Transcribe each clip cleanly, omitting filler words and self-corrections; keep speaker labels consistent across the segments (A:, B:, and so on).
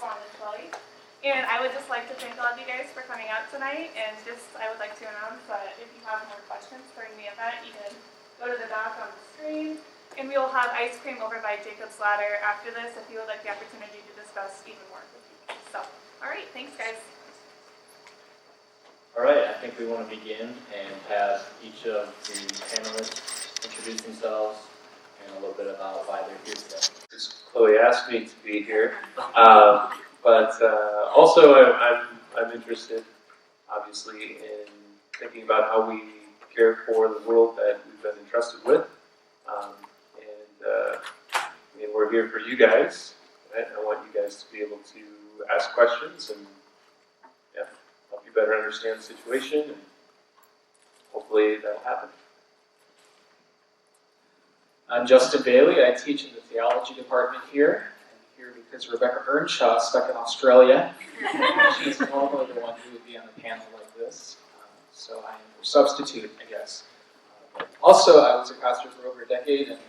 A: Swan and Chloe. And I would just like to thank all of you guys for coming out tonight, and I would like to announce that if you have more questions during the event, you can go to the dock on the screen, and we will have ice cream over by Jacob's Ladder after this if you would like the opportunity to discuss even more with you guys. So, all right, thanks guys.
B: All right, I think we want to begin and have each of the panelists introduce themselves and a little bit about why they're here today.
C: Chloe asked me to be here, but also I'm interested, obviously, in thinking about how we care for the world that we've been entrusted with, and we're here for you guys. Right? I want you guys to be able to ask questions and help you better understand the situation, and hopefully that'll happen.
D: I'm Justin Bailey. I teach in the theology department here. I'm here because Rebecca Earnshaw is stuck in Australia. She's normally the one who would be on a panel like this. So I am her substitute, I guess. Also, I was a pastor for over a decade and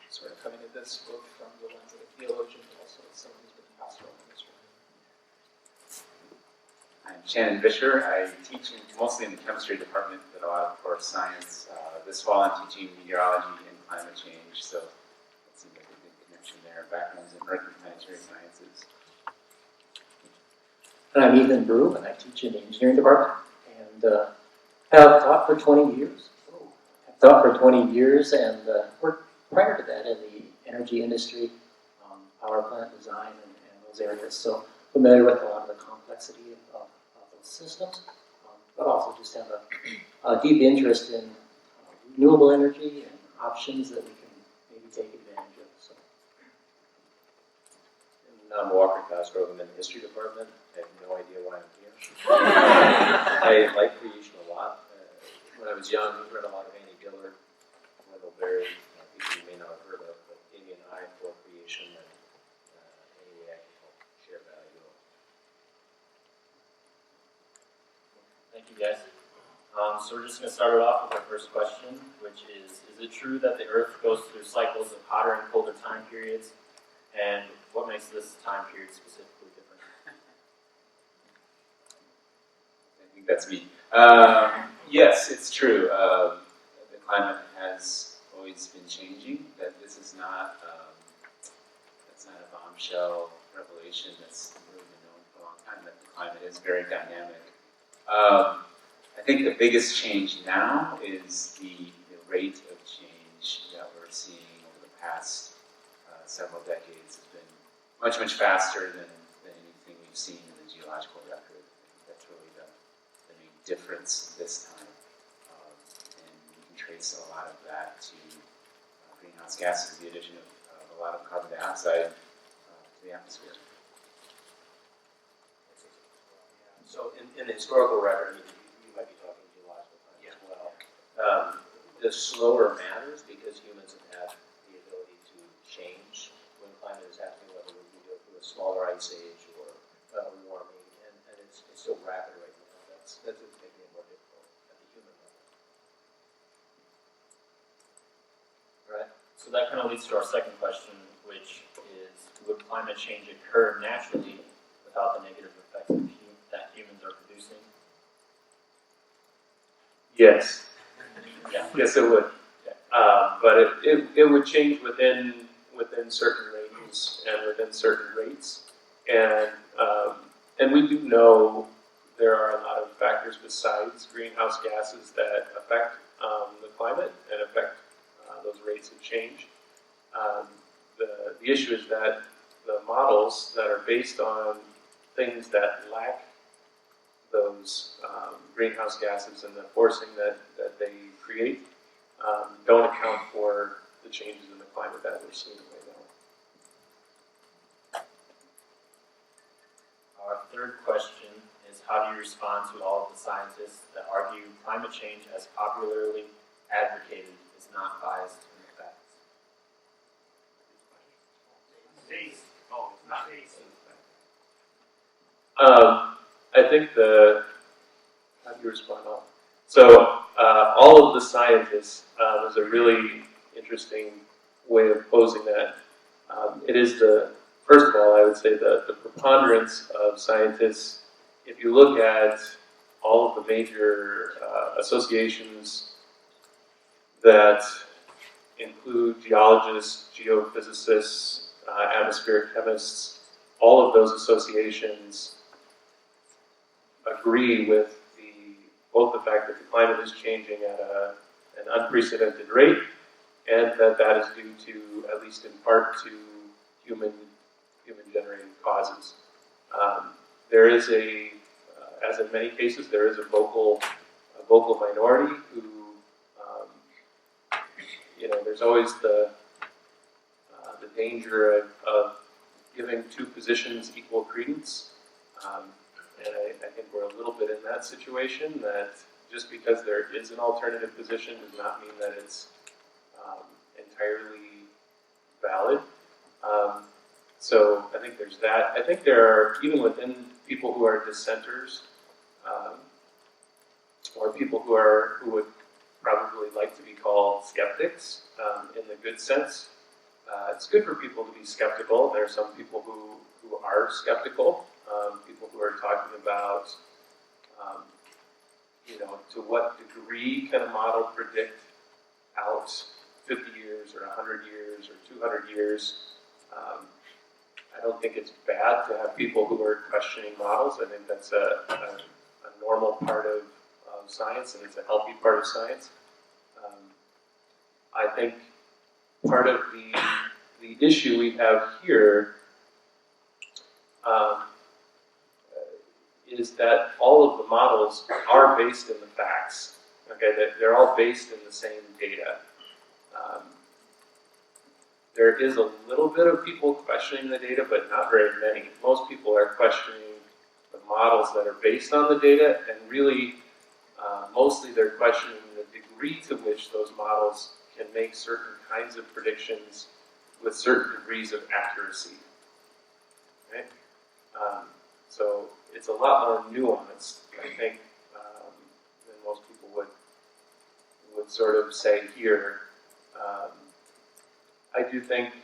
D: sort of coming at this both from the lens of a theologian, but also as someone who's been in pastoral ministry.
E: I'm Shannon Vischer. I teach mostly in the chemistry department, but a lot of course science. This fall I'm teaching meteorology and climate change, so it seems like a good connection there. Backgrounds in earth and planetary sciences.
F: And I'm Ethan Brew, and I teach in the engineering department, and have taught for 20 years. And worked prior to that in the energy industry, power plant design, and those areas. So familiar with a lot of the complexity of those systems, but also just have a deep interest in renewable energy and options that we can maybe take advantage of. So.
C: And I'm Walker Cosgrove. I'm in the history department. I have no idea why I'm here. I like creation a lot. When I was young, I read a lot of Annie Dillard, Wendell Berry, people you may not have heard of, but Amy and I for creation, and any way I can help share value.
B: Thank you, guys. So we're just going to start it off with our first question, which is it true that the Earth goes through cycles of hotter and colder time periods? And what makes this time period specifically different?
E: I think that's me. Yes, it's true. The climate has always been changing. That this is not that's not a bombshell revelation. That's really been known for a long time. That the climate is very dynamic. I think the biggest change now is the rate of change that we're seeing over the past several decades has been much, much faster than anything we've seen in the geological record. That's really the main difference this time. And we can trace a lot of that to greenhouse gases, the addition of a lot of carbon dioxide to the atmosphere.
C: So in the historical record, you might be talking geological time as well. The slower matters because humans have had the ability to change when climate is happening, whether we go through a smaller ice age or warming, and it's still rapid right now. That's what's making it more difficult at the human level.
B: All right. So that kind of leads to our second question, which is, would climate change occur naturally without the negative effects that humans are producing?
C: Yes.
B: Yeah.
C: Yes, it would. But it would change within certain ranges and within certain rates. And we do know there are a lot of factors besides greenhouse gases that affect the climate and affect those rates of change. The issue is that the models that are based on things that lack those greenhouse gases and the forcing that they create don't account for the changes in the climate that we're seeing right now.
B: Our third question is, how do you respond to all of the scientists that argue climate change, as popularly advocated, is not biased in the facts?
C: I think how do you respond? So all of the scientists is a really interesting way of posing that. It is the first of all, I would say the preponderance of scientists, if you look at all of the major associations that include geologists, geophysicists, atmospheric chemists, all of those associations agree with both the fact that the climate is changing at an unprecedented rate, and that is due to, at least in part, to human-generated causes. There is as in many cases, there is a vocal minority who, there's always the danger of giving two positions equal credence. And I think we're a little bit in that situation, that just because there is an alternative position does not mean that it's entirely valid. So I think there's that. I think there are, even within people who are dissenters, or people who would probably like to be called skeptics, in the good sense. It's good for people to be skeptical. There are some people who are skeptical. People who are talking about, to what degree can a model predict out 50 years or 100 years or 200 years. I don't think it's bad to have people who are questioning models. I think that's a normal part of science, and it's a healthy part of science. I think part of the issue we have here is that all of the models are based in the facts. Okay, they're all based in the same data. There is a little bit of people questioning the data, but not very many. Most people are questioning the models that are based on the data, and really, mostly they're questioning the degree to which those models can make certain kinds of predictions with certain degrees of accuracy. Okay? So it's a lot more nuanced, I think, than most people would sort of say here. I do think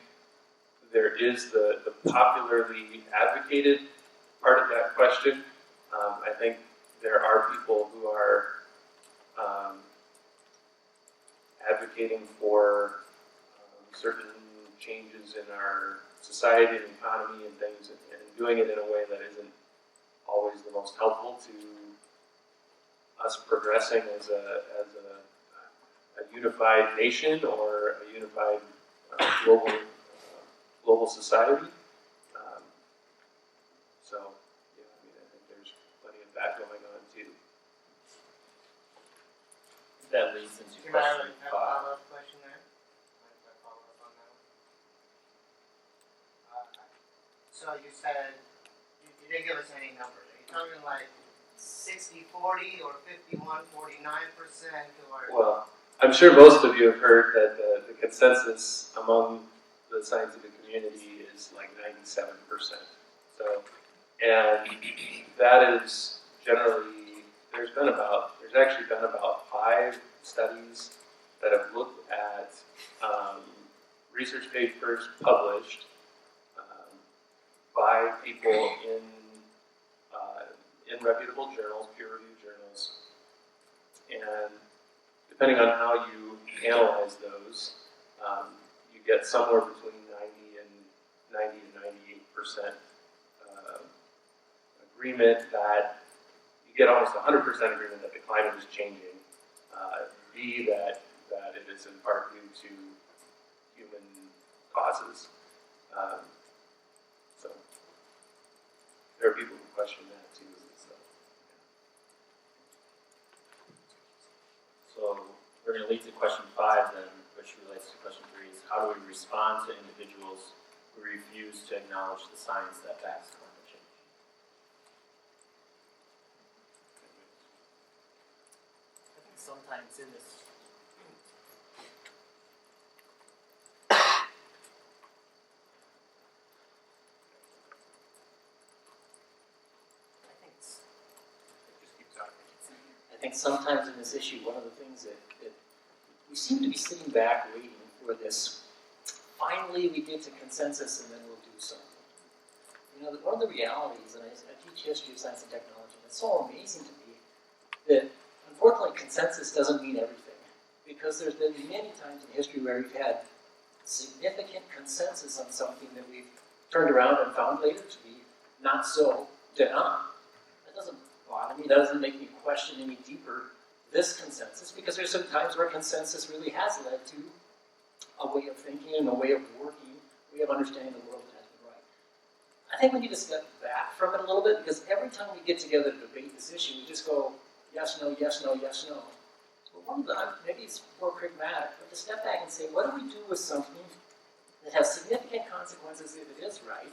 C: there is the popularly advocated part of that question. I think there are people who are advocating for certain changes in our society and economy and things, and doing it in a way that isn't always the most helpful to us progressing as a unified nation or a unified global society. I think there's plenty of that going on too.
B: That leads into
G: Can I have
B: question
G: a
B: 5.
G: follow-up question there? Mind if I follow up on that one? So you said, you didn't give us any numbers. Are you talking like 60-40 or 51-49% or?
C: Well, I'm sure most of you have heard that the consensus among the scientific community is like 97%. So, and that is generally, there's actually been about 5 studies that have looked at research papers published by people in reputable journals, peer-reviewed journals, and depending on how you analyze those, you get somewhere between 90 and 98% agreement that you get almost 100% agreement that the climate is changing. B, that it is in part due to human causes. So there are people who question that too.
B: So we're going to lead to question 5 then, which relates to question 3, is how do we respond to individuals who refuse to acknowledge the science that backs climate change?
G: I think sometimes in this.
F: I think sometimes in this issue, one of the things that we seem to be sitting back waiting for this, finally we get to consensus and then we'll do something. one of the realities, and I teach history of science and technology, and it's so amazing to me that unfortunately consensus doesn't mean everything. Because there's been many times in history where we've had significant consensus on something that we've turned around and found later to be not so dead on. That doesn't bother me, that doesn't make me question any deeper this consensus, because there's some times where consensus really has led to a way of thinking and a way of working, a way of understanding the world that has been right. I think we need to step back from it a little bit, because every time we get together to debate this issue, we just go, yes, no, yes, no, yes, no. But one of the, maybe it's more pragmatic, but to step back and say, what do we do with something that has significant consequences if it is right?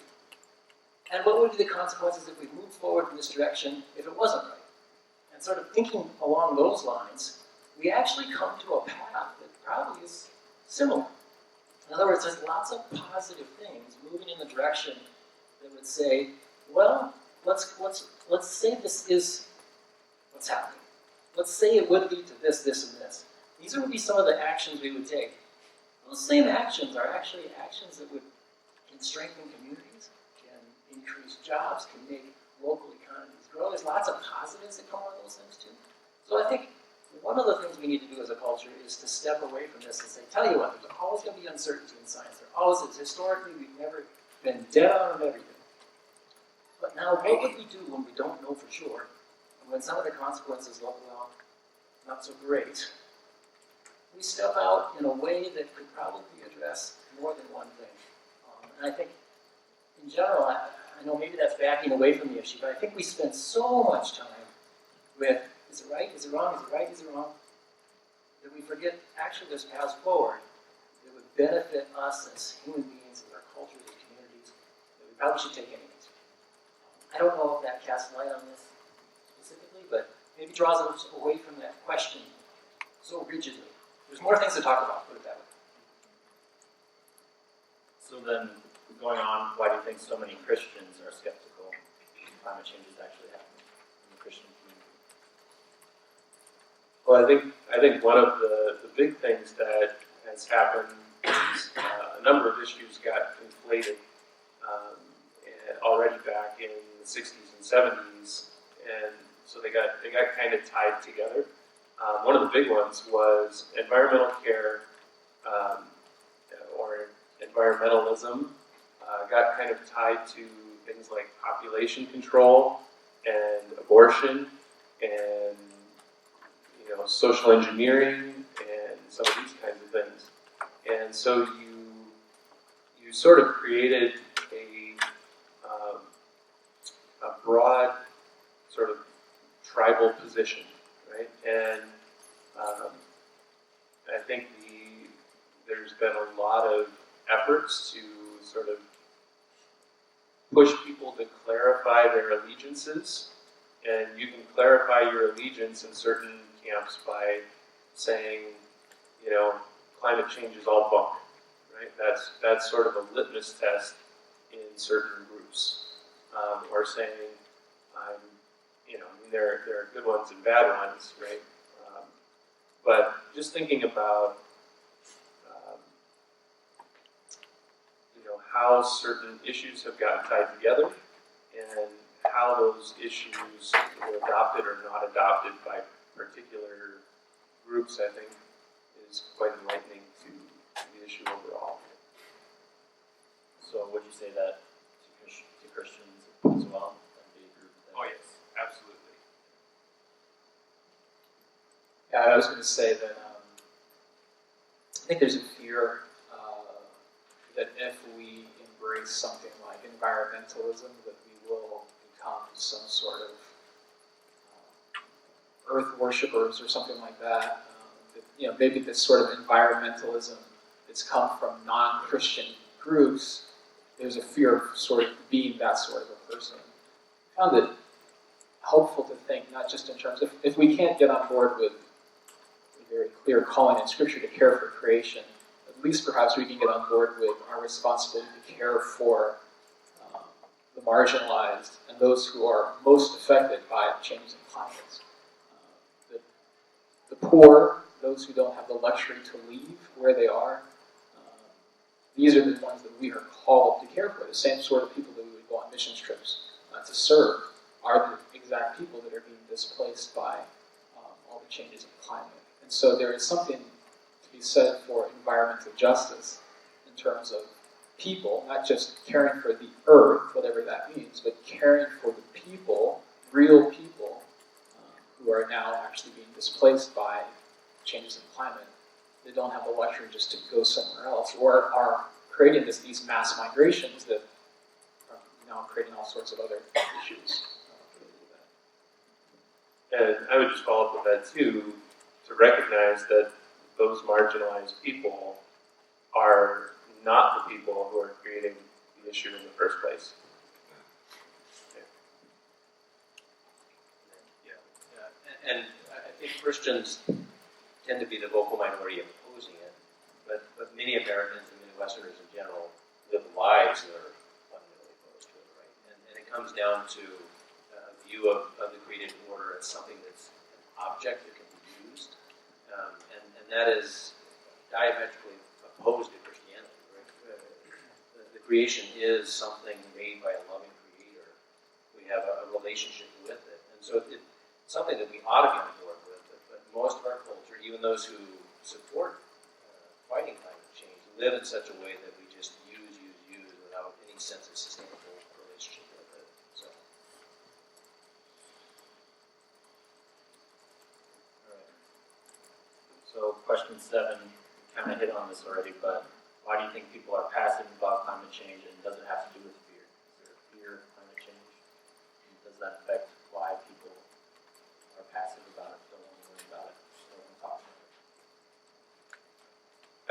F: And what would be the consequences if we moved forward in this direction if it wasn't right? And sort of thinking along those lines, we actually come to a path that probably is similar. In other words, there's lots of positive things moving in the direction that would say, well, let's say this is what's happening. Let's say it would lead to this, this, and this. These would be some of the actions we would take. Those same actions are actually actions that can strengthen communities, can increase jobs, can make local economies grow. There's lots of positives that come out of those things too. So I think one of the things we need to do as a culture is to step away from this and say, tell you what, there's always going to be uncertainty in science. There always is. Historically, we've never been dead on everything. But now, what would we do when we don't know for sure? And when some of the consequences look, well, not so great? We step out in a way that could probably address more than one thing. And I think, in general, I know maybe that's backing away from the issue, but I think we spend so much time with, is it right, is it wrong, is it right, is it wrong, that we forget actually there's paths forward that would benefit us as human beings, as our cultures, as communities, that we probably should take anyways. I don't know if that casts light on this specifically, but maybe draws us away from that question so rigidly. There's more things to talk about, put it that way.
B: So then, going on, why do you think so many Christians are skeptical climate change is actually happening in the Christian community?
C: Well, I think one of the big things that has happened is a number of issues got conflated already back in the 60s and 70s, and so they got kind of tied together. One of the big ones was environmental care or environmentalism got kind of tied to things like population control and abortion and social engineering and some of these kinds of things. And so you sort of created a broad sort of tribal position, right? And I think there's been a lot of efforts to sort of push people to clarify their allegiances, and you can clarify your allegiance in certain camps by saying, climate change is all bunk, right? That's sort of a litmus test in certain groups, or saying, there are good ones and bad ones, right? But just thinking about how certain issues have gotten tied together and how those issues were adopted or not adopted by particular groups, I think, is quite enlightening to the issue overall.
B: So would you say that to Christians as well? That they agree with that?
C: Oh yes, absolutely.
D: Yeah, I was going to say that I think there's a fear that if we embrace something like environmentalism, that we will become some sort of earth worshippers or something like that. Maybe this sort of environmentalism that's come from non-Christian groups, there's a fear of sort of being that sort of a person. I found it helpful to think, not just in terms of, if we can't get on board with a very clear calling in Scripture to care for creation, at least perhaps we can get on board with our responsibility to care for the marginalized and those who are most affected by changing climates. The poor, those who don't have the luxury to leave where they are, these are the ones that we are called to care for, the same sort of people that we would go on mission trips to serve are the exact people that are being displaced by all the changes in climate. And so there is something to be said for environmental justice in terms of people, not just caring for the earth, whatever that means, but caring for the people, real people, who are now actually being displaced by changes in climate. They don't have the luxury just to go somewhere else, or are creating these mass migrations that are now creating all sorts of other issues.
C: And I would just follow up with that too, to recognize that those marginalized people are not the people who are creating the issue in the first place.
H: And I think Christians tend to be the vocal minority opposing it, but many Americans and many Westerners in general live lives that are fundamentally opposed to it, right? And it comes down to a view of the created order as something that's an object that can be used, and that is diametrically opposed to Christianity, right? The creation is something made by a loving creator. We have a relationship with it, and so it's something that we ought to be on board with, but most of our culture, even those who support fighting climate change, live in such a way that we just use without any sense of sustainable relationship with it. So,
B: Alright. So question 7, kind of hit on this already, but why do you think people are passive about climate change, and does it have to do with fear? Is there fear of climate change? And does that affect why people are passive about it, don't want to learn about it, don't want to talk about it?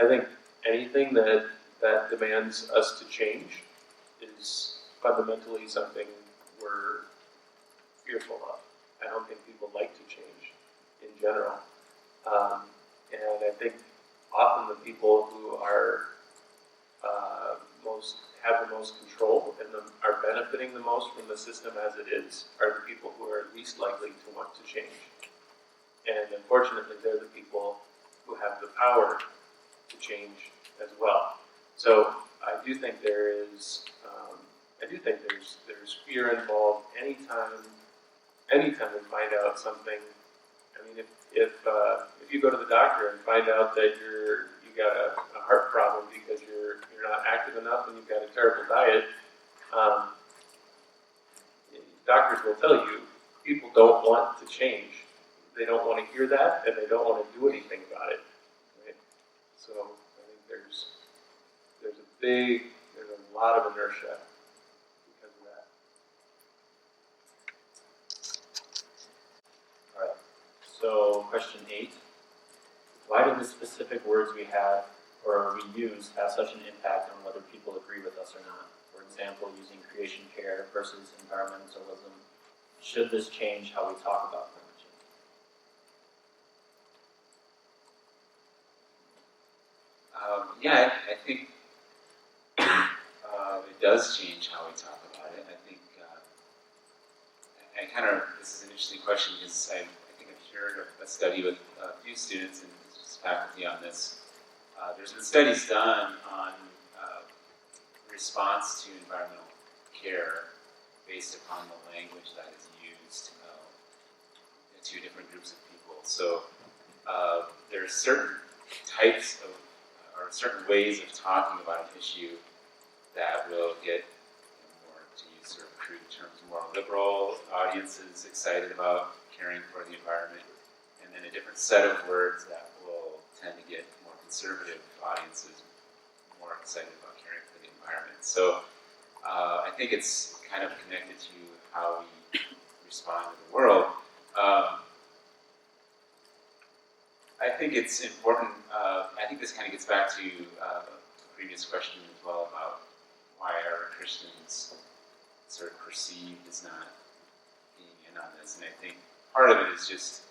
C: I think anything that demands us to change is fundamentally something we're fearful of. I don't think people like to change in general. And I think often the people who are have the most control and are benefiting the most from the system as it is are the people who are least likely to want to change. And unfortunately, they're the people who have the power to change as well. So I do think there's fear involved anytime we find out something. I mean, if you go to the doctor and find out that you got a heart problem because you're not active enough and you've got a terrible diet, doctors will tell you people don't want to change. They don't want to hear that, and they don't want to do anything about it. Right? So I think there's a lot of inertia because of that.
B: Alright, so question 8. Why do the specific words we have or we use have such an impact on whether people agree with us or not? For example, using creation care versus environmentalism. Should this change how we talk about climate change?
E: Yeah, I think it does change how we talk about it. I think this is an interesting question because I think I've shared a study with a few students and faculty on this. There's been studies done on response to environmental care based upon the language that is used to different groups of people. So there are certain types of or certain ways of talking about an issue that will get more, to use sort of crude terms, more liberal audiences excited about caring for the environment, and then a different set of words that will tend to get more conservative audiences more excited about caring for the environment. So I think it's kind of connected to how we respond to the world. I think it's important, I think this kind of gets back to the previous question as well about why are Christians sort of perceived as not being in on this. And I think part of it is just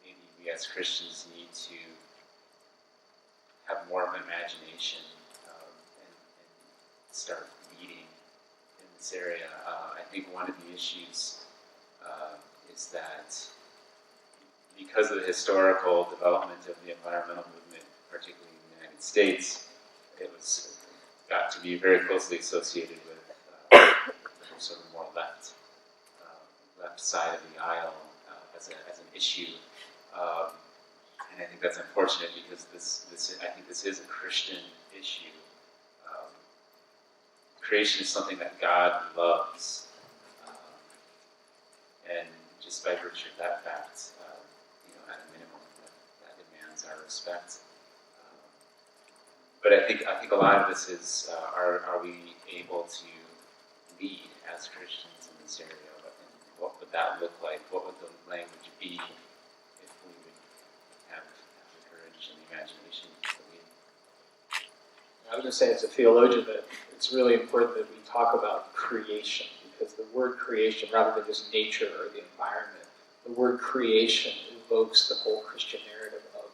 E: maybe we as Christians need to have more of an imagination and start leading in this area. I think one of the issues is that because of the historical development of the environmental movement, particularly in the United States, it got to be very closely associated with sort of more left side of the aisle as an issue. And I think that's unfortunate because I think this is a Christian issue. Creation is something that God loves. And just by virtue of that fact, at a minimum, that demands our respect. But I think a lot of this is, are we able to lead as Christians in this area? And what would that look like? What would the language be if we would have the courage and the imagination to lead?
D: I would just say, as a theologian, that it's really important that we talk about creation, because the word creation, rather than just nature or the environment, the word creation evokes the whole Christian narrative of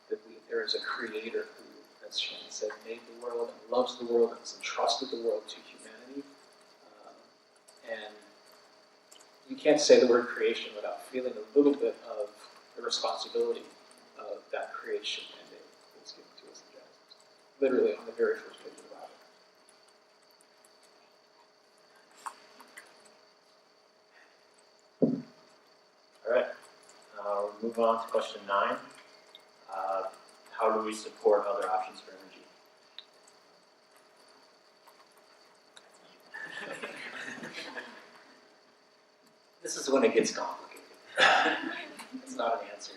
D: that there is a creator who, as Shane said, made the world and loves the world and has entrusted the world to humanity. And you can't say the word creation without feeling a little bit of the responsibility of that creation mandate that was given to us in Genesis. Literally on the very first page of the Bible.
B: All right, we'll move on to question 9. How do we support other options for energy?
F: This is when it gets complicated. It's not an answer.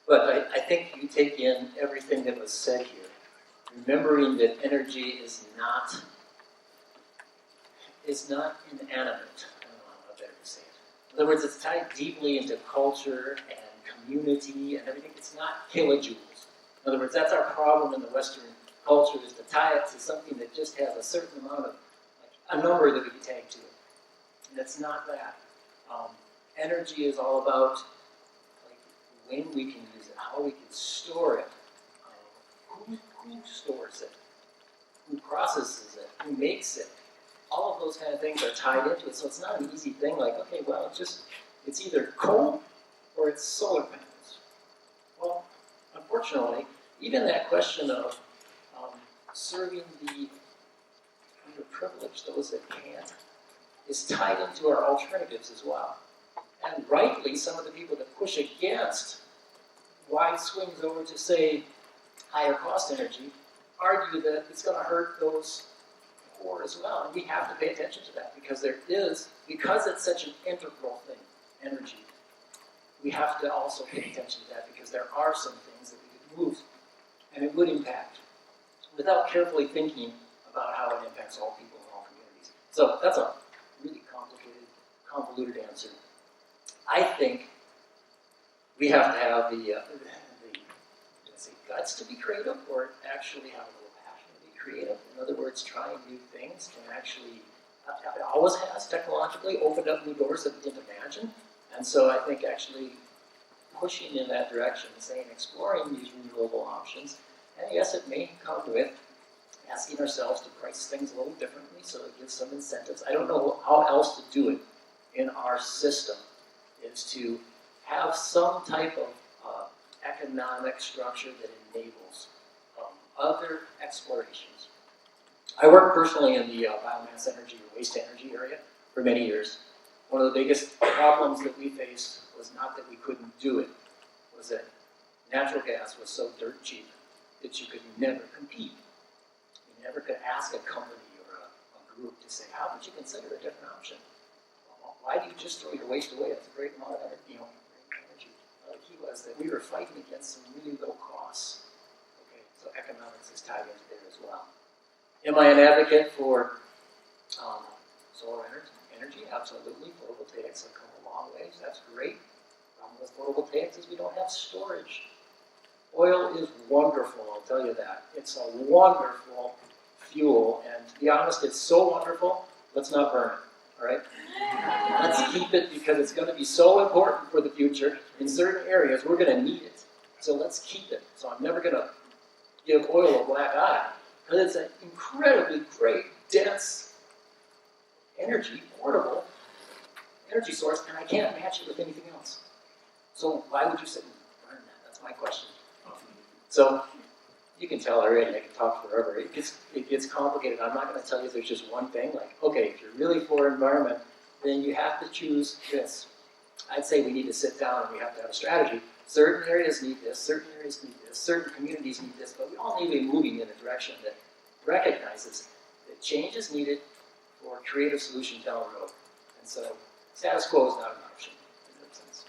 F: But I think you take in everything that was said here, remembering that energy is not inanimate. I don't know how better to say it. In other words, it's tied deeply into culture and community and everything. It's not kilojoules. In other words, that's our problem in the Western culture, is to tie it to something that just has a certain amount of, a number that we can tag to it. And it's not that. Energy is all about when we can use it, how we can store it, who stores it, who processes it, who makes it. All of those kind of things are tied into it. So it's not an easy thing like, okay, well, it's either coal or it's solar panels. Well, unfortunately, even that question of serving the underprivileged, those that can't, is tied into our alternatives as well. And rightly, some of the people that push against wide swings over to, say, higher cost energy, argue that it's going to hurt those poor as well. And we have to pay attention to that because because it's such an integral thing, energy, we have to also pay attention to that because there are some things that we could move and it would impact without carefully thinking about how it impacts all people in all communities. So that's a really complicated, convoluted answer. I think we have to have the guts to be creative, or actually have a little passion to be creative. In other words, trying new things can actually, it always has technologically opened up new doors that we didn't imagine. And so I think actually pushing in that direction, saying exploring these renewable options, and yes, it may come with asking ourselves to price things a little differently so it gives some incentives. I don't know how else to do it in our system, is to have some type of economic structure that enables other explorations. I worked personally in the biomass energy or waste energy area for many years. One of the biggest problems that we faced was not that we couldn't do it, was that natural gas was so dirt cheap that you could never compete. You never could ask a company or a group to say, how would you consider a different option? Well, why do you just throw your waste away? That's a great amount of energy. The key was that we were fighting against some really low costs. Okay, so economics is tied into there as well. Am I an advocate for solar energy? Absolutely. Photovoltaics have come a long ways. That's great. The problem with photovoltaics is we don't have storage. Oil is wonderful, I'll tell you that. It's a wonderful fuel, and to be honest, it's so wonderful, let's not burn it, all right? Let's keep it because it's going to be so important for the future. In certain areas, we're going to need it. So let's keep it. So I'm never going to give oil a black eye because it's an incredibly great, dense energy, portable energy source, and I can't match it with anything else. So why would you sit and burn that? That's my question. So, you can tell already, I can talk forever. It gets complicated. I'm not going to tell you there's just one thing. Like, okay, if you're really for environment, then you have to choose this. I'd say we need to sit down and we have to have a strategy. Certain areas need this, certain areas need this, certain communities need this, but we all need to be moving in a direction that recognizes that change is needed for creative solutions down the road. And so status quo is not an option in that sense.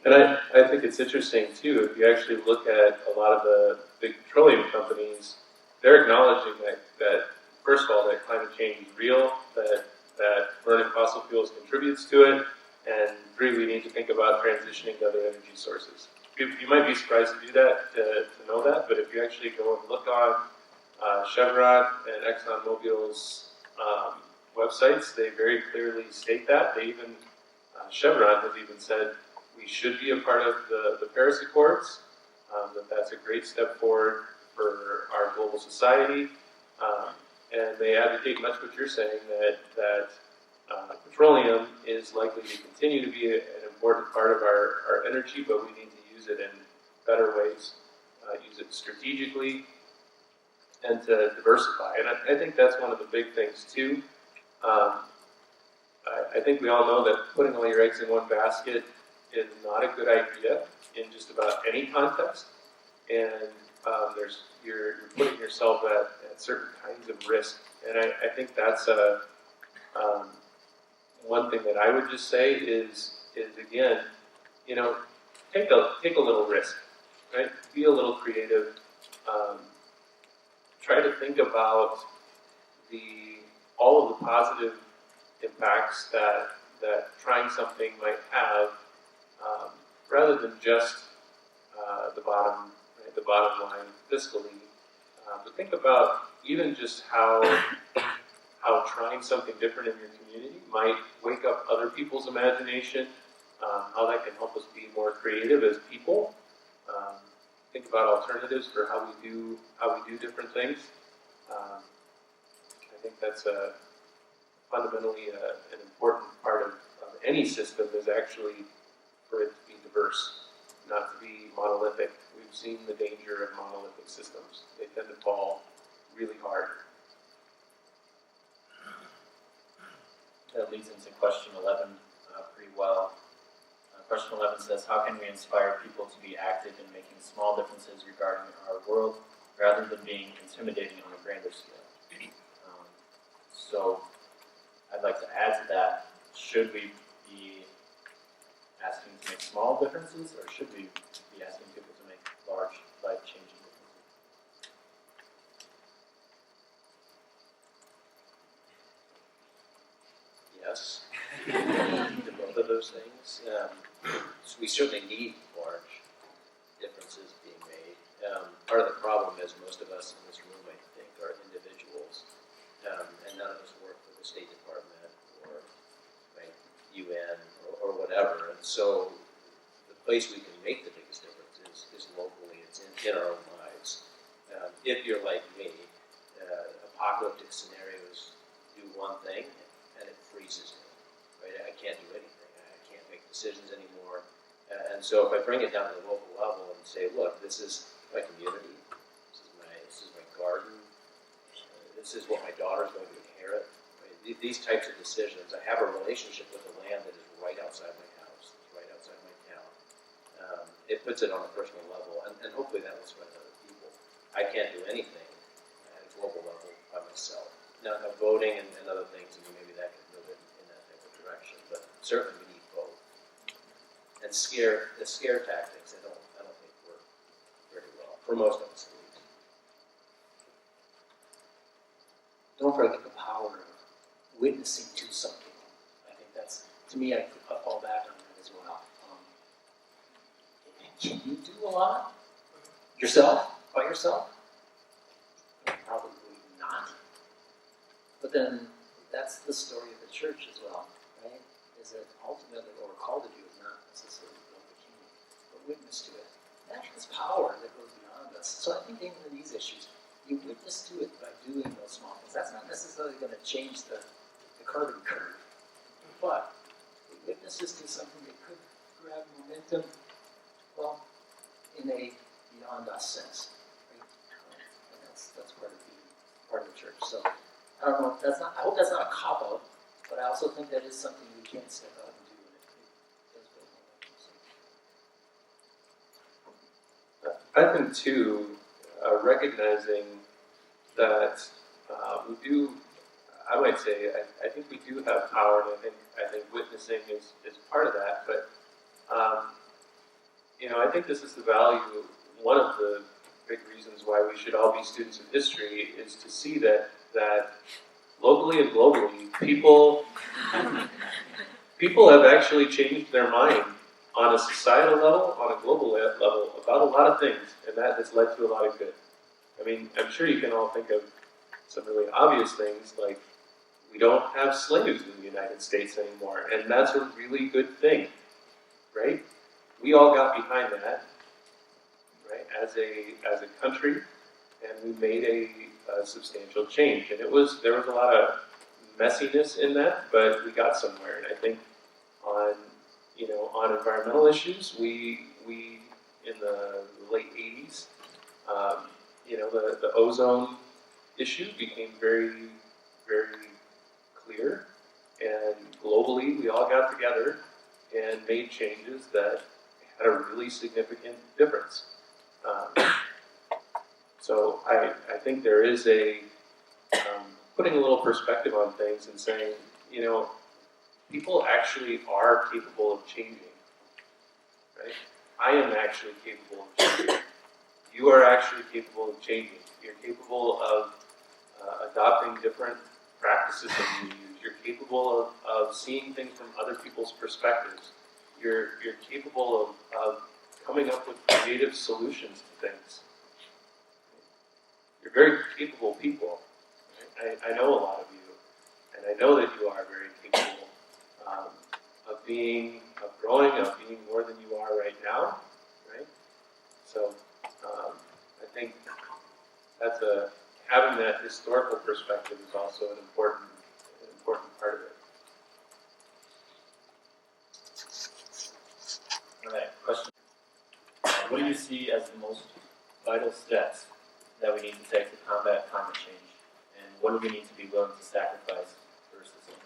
C: And I think it's interesting too, if you actually look at a lot of the big petroleum companies, they're acknowledging that first of all, that climate change is real, that burning fossil fuels contributes to it, and 3, we need to think about transitioning to other energy sources. You might be surprised to do that, to know that, but if you actually go and look on Chevron and ExxonMobil's websites, they very clearly state that. They even, Chevron has even said we should be a part of the Paris Accords, that's a great step forward for our global society, and they advocate much what you're saying, that petroleum is likely to continue to be an important part of our energy, but we need to use it in better ways, use it strategically, and to diversify. And I think that's one of the big things too. I think we all know that putting all your eggs in one basket is not a good idea in just about any context, and you're putting yourself at certain kinds of risk. And I think that's one thing that I would just say is again, take a little risk, right? Be a little creative. Try to think about all of the positive impacts that trying something might have, rather than just the bottom line fiscally. But think about even just how trying something different in your community might wake up other people's imagination, how that can help us be more creative as people. Think about alternatives for how we do different things. I think that's fundamentally an important part of any system, is actually for it to be diverse, not to be monolithic. We've seen the danger of monolithic systems. They tend to fall really hard.
B: That leads into question 11 pretty well. Question 11 says, how can we inspire people to be active in making small differences regarding our world rather than being intimidating on a grander scale? So I'd like to add to that, should we be asking to make small differences, or should we be asking people to make large, life-changing differences?
H: Yes, to both of those things. So we certainly need large differences being made. Part of the problem is most of us in this room, I think, are individuals, and none of us work for the State Department or UN or whatever. And so the place we can make the biggest difference is locally. It's in our own lives. If you're like me, apocalyptic scenarios do one thing, and it freezes me. Right? I can't do anything. I can't make decisions anymore. And so if I bring it down to the local level and say, look, this is my community, this is my garden, this is what my daughter's going to inherit. Right? These types of decisions, I have a relationship with the land that is right outside my house, it's right outside my town. It puts it on a personal level, and hopefully that will spread to other people. I can't do anything at a global level by myself. Now voting and other things, maybe that can move it in that type of direction, but certainly we need both. And the scare tactics, I don't think work very well, for most of us at least.
F: Don't forget the power of witnessing to something. I think that's, to me, I fall back on that as well. Can you do a lot yourself, by yourself? Probably not. But then that's the story of the church as well, right? Is that ultimately what we're called to do is not necessarily build the kingdom, but witness to it. That has power that goes beyond us. So I think even in these issues, you witness to it by doing those small things. That's not necessarily going to change the carbon curve, but it witnesses to something that could grab momentum, well, in a beyond us sense. Right? I don't know, that's not, I hope that's not a cop-out, but I also think that is something we can't step out and do. It does build momentum, so.
C: I think too, recognizing that we do, I might say, I think we do have power, and I think witnessing is part of that. But I think this is the value. One of the big reasons why we should all be students of history is to see that locally and globally, people have actually changed their mind on a societal level, on a global level, about a lot of things, and that has led to a lot of good. I mean, I'm sure you can all think of some really obvious things, like we don't have slaves in the United States anymore, and that's a really good thing, right? We all got behind that, right, as a country, and we made a substantial change. And there was a lot of messiness in that, but we got somewhere. And I think on environmental issues, we in the late 80s, the ozone issue became very, very clear, and globally we all got together and made changes that had a really significant difference. So I think there is putting a little perspective on things and saying, people actually are capable of changing, right? I am actually capable of changing. You are actually capable of changing. You're capable of adopting different practices that you use. You're capable of seeing things from other people's perspectives. You're capable of coming up with creative solutions to things. You're very capable people. Right? I know a lot of you, and I know that you are very capable of growing, of being more than you are right now, right? So I think having that historical perspective is also an important part of it.
B: All right, question. What do you see as the most vital steps that we need to take to combat climate change? And what do we need to be willing to sacrifice versus something?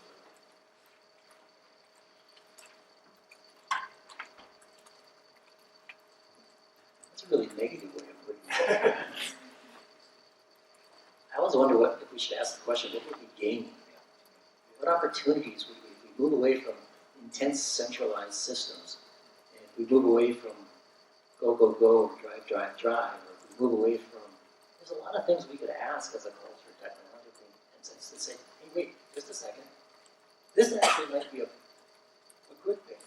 F: That's a really negative way of putting it. I always wonder if we should ask the question, what would we gain? What opportunities would we, if we move away from intense centralized systems, and if we move away from go, go, go, drive, drive, drive, or if we move away from, there's a lot of things we could ask as a culture technologically, and to say, hey, wait, just a second. This actually might be a good thing.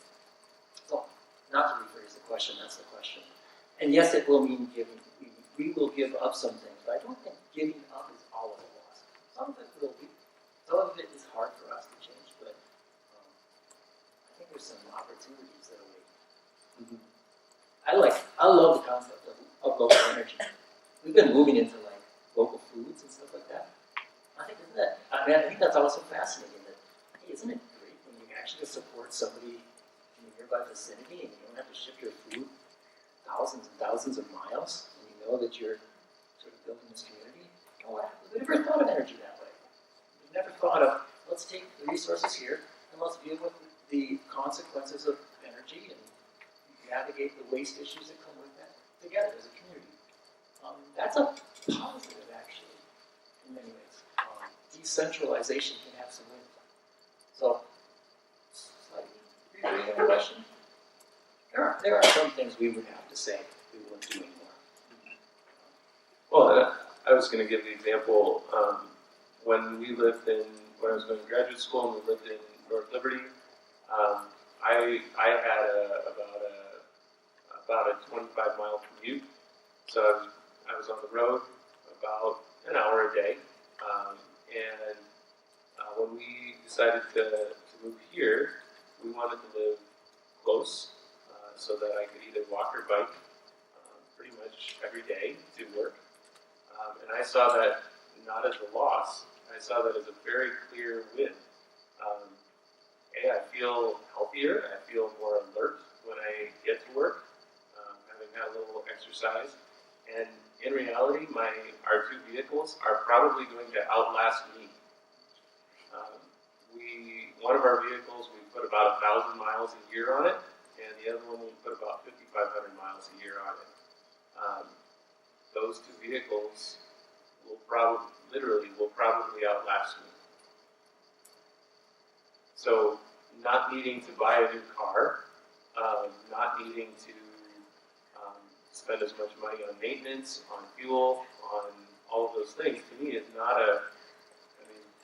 F: So, not to rephrase the question, that's the question. And yes, it will mean giving. We will give up some things, but I don't think giving up is all of the loss. Some of it will be. Some of it is hard for us to change, but I think there's some opportunities that await. I love the concept of local energy. We've been moving into like local foods and stuff like that. I think that's also fascinating. That hey, isn't it great when you actually support somebody in a nearby vicinity and you don't have to ship your food thousands and thousands of miles, and you know that you're sort of building this community? We never thought of energy that way. We never thought of, let's take the resources here and let's deal with the consequences of energy and navigate the waste issues that come with that together as a community. That's a positive, actually, in many ways. Decentralization can have some wins. So, slightly repeating the question. There are some things we would have to say we wouldn't do anymore.
C: Well, I was going to give the example when I was going to graduate school and we lived in North Liberty. I had about a 25-mile commute, so I was on the road about an hour a day. And when we decided to move here, we wanted to live close. So that I could either walk or bike pretty much every day to work. And I saw that not as a loss, I saw that as a very clear win. I feel healthier, I feel more alert when I get to work, having had a little exercise. And in reality, our two vehicles are probably going to outlast me one of our vehicles, we put about 1,000 miles a year on it, and the other one we put about 5,500 miles a year on it. Those two vehicles will probably outlast me. So not needing to buy a new car, not needing to spend as much money on maintenance, on fuel, on all of those things, to me is not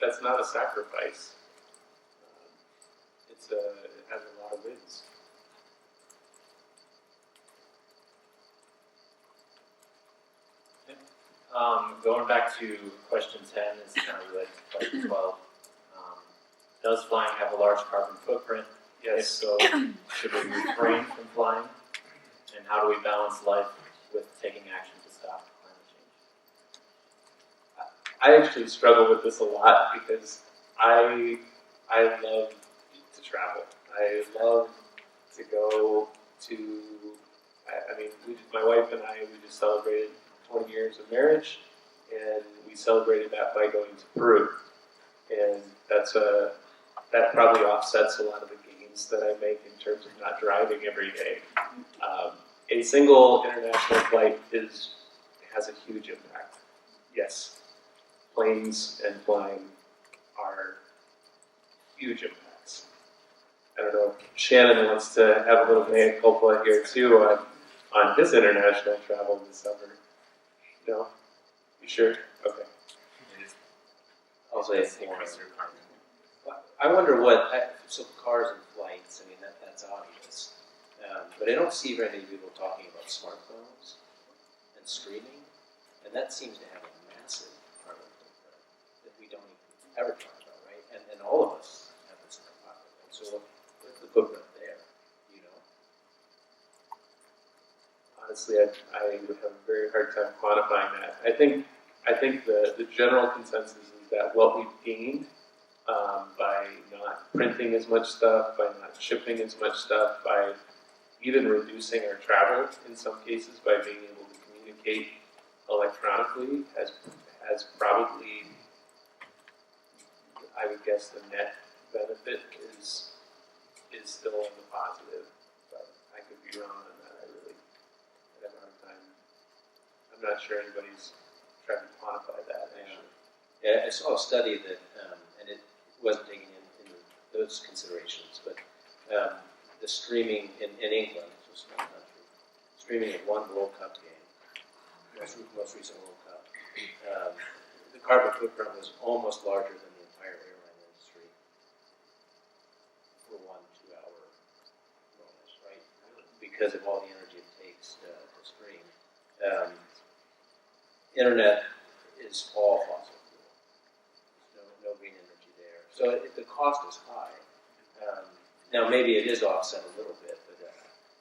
C: that's not a sacrifice. It has a lot of wins.
B: Going back to question 10, is kind of related to question 12. Does flying have a large carbon footprint? If
C: Yes.
B: so, should we refrain from flying? And how do we balance life with taking action to stop climate change?
C: I actually struggle with this a lot because I love to travel. I love to go to. My wife and I, we just celebrated 20 years of marriage, and we celebrated that by going to Peru, and that probably offsets a lot of the gains that I make in terms of not driving every day. A single international flight has a huge impact. Yes, planes and flying are huge impacts. I don't know if Shannon wants to have a little mea culpa here too on his international travel this summer. No? You sure? Okay.
H: I'll say it's more. I wonder so cars and flights, I mean, that's obvious. But I don't see very many people talking about smartphones and streaming, and that seems to have a massive carbon footprint that we don't even ever talk about, right? And all of us have this in our pocket. And so what's the footprint there, you know?
C: Honestly, I would have a very hard time quantifying that. I think the general consensus is that what we've gained by not printing as much stuff, by not shipping as much stuff, by even reducing our travel in some cases, by being able to communicate electronically, has probably, I would guess, the net benefit is still in the positive, but I could be wrong on that. I have a hard time. I'm not sure anybody's trying to quantify that, actually.
H: Yeah, I saw a study that, and it wasn't taking in those considerations, but the streaming in England, it's a small country, streaming of one World Cup game, most recent World Cup, the carbon footprint was almost larger than the entire airline industry for 1 2-hour bonus, right? Because of all the energy it takes to stream. Internet is all fossil fuel. There's no green energy there. So the cost is high. Now maybe it is offset a little bit, but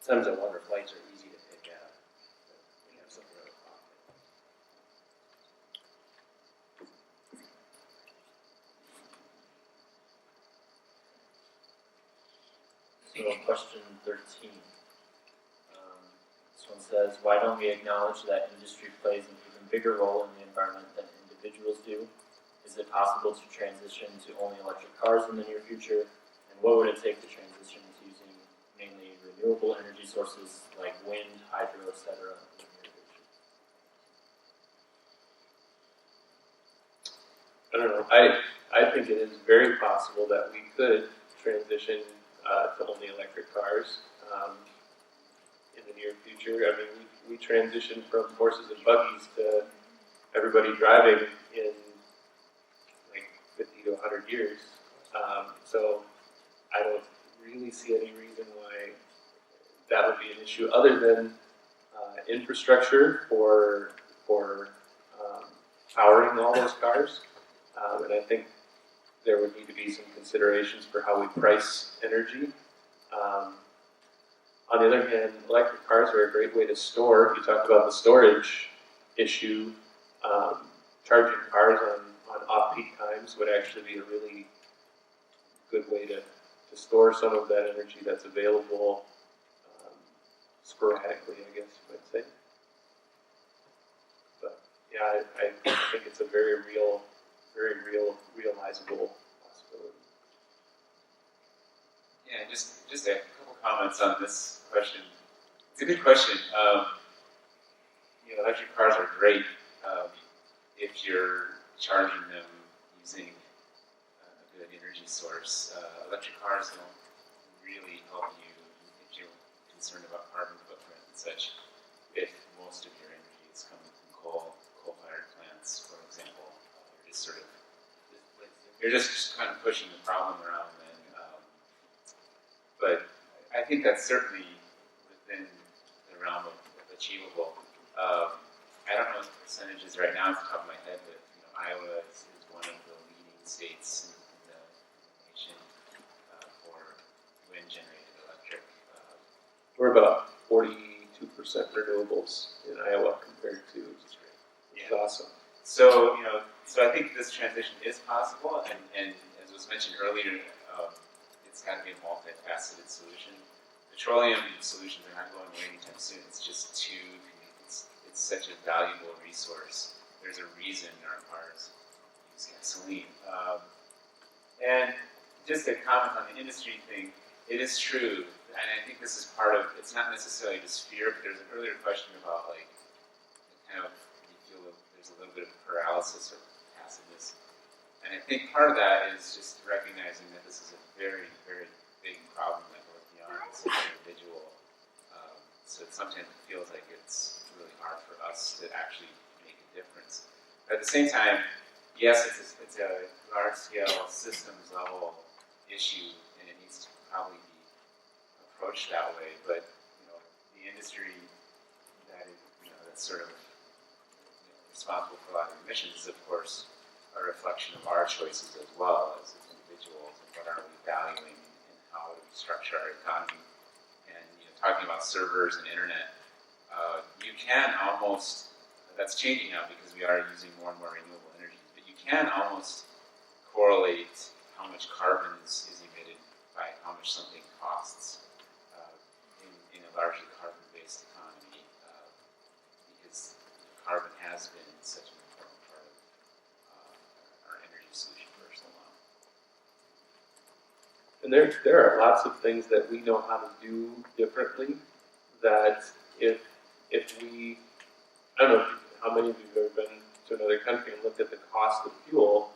H: sometimes I wonder if flights are easy to pick out. We have something in our pocket.
B: So question 13. This one says, why don't we acknowledge that industry plays an even bigger role in the environment than individuals do? Is it possible to transition to only electric cars in the near future? And what would it take to transition to using mainly renewable energy sources like wind, hydro, etc. in the near future?
C: I don't know. I think it is very possible that we could transition to only electric cars in the near future. I mean, we transitioned from horses and buggies to everybody driving in like 50 to 100 years. So I don't really see any reason why that would be an issue other than infrastructure for powering all those cars. And I think there would need to be some considerations for how we price energy. On the other hand, electric cars are a great way to store. If you talk about the storage issue, charging cars on off-peak times would actually be a really good way to store some of that energy that's available sporadically, I guess you might say. But yeah, I think it's a very realizable possibility.
E: Yeah, just a couple comments on this question. It's a good question. Electric cars are great if you're charging them using a good energy source. Electric cars don't really help you if you're concerned about carbon footprint and such. If most of your energy is coming from coal-fired plants, for example, you're just kind of pushing the problem around. Then, but I think that's certainly within the realm of achievable. I don't know the percentages right now off the top of my head, but Iowa is one of the leading states in the nation for wind-generated electric.
C: We're about 42% renewables in Iowa compared to, which is awesome.
E: So I think this transition is possible, and as was mentioned earlier, it's got to be a multifaceted solution. Petroleum solutions are not going away anytime soon. It's just it's such a valuable resource. There's a reason our cars use gasoline. And just to comment on the industry thing, it is true, and I think this is part of, it's not necessarily just fear, but there's an earlier question about you feel there's a little bit of paralysis or passiveness. And I think part of that is just recognizing that this is a very, very big problem that goes beyond some individual. So sometimes it feels like it's really hard for us to actually make a difference. But at the same time, yes, it's a large-scale systems level issue, and it needs to probably be approached that way. But the industry that is that's sort of responsible for a lot of emissions is, of course, a reflection of our choices as well as individuals, and what are we valuing and how do we structure our economy. And talking about servers and internet, you can almost, that's changing now because we are using more and more renewable energies, but you can almost correlate how much carbon is emitted by how much something costs in a largely carbon-based economy, because carbon has been such an important part of our energy solution for so long.
C: And there are lots of things that we know how to do differently that if we, I don't know how many of you have ever been to another country and looked at the cost of fuel,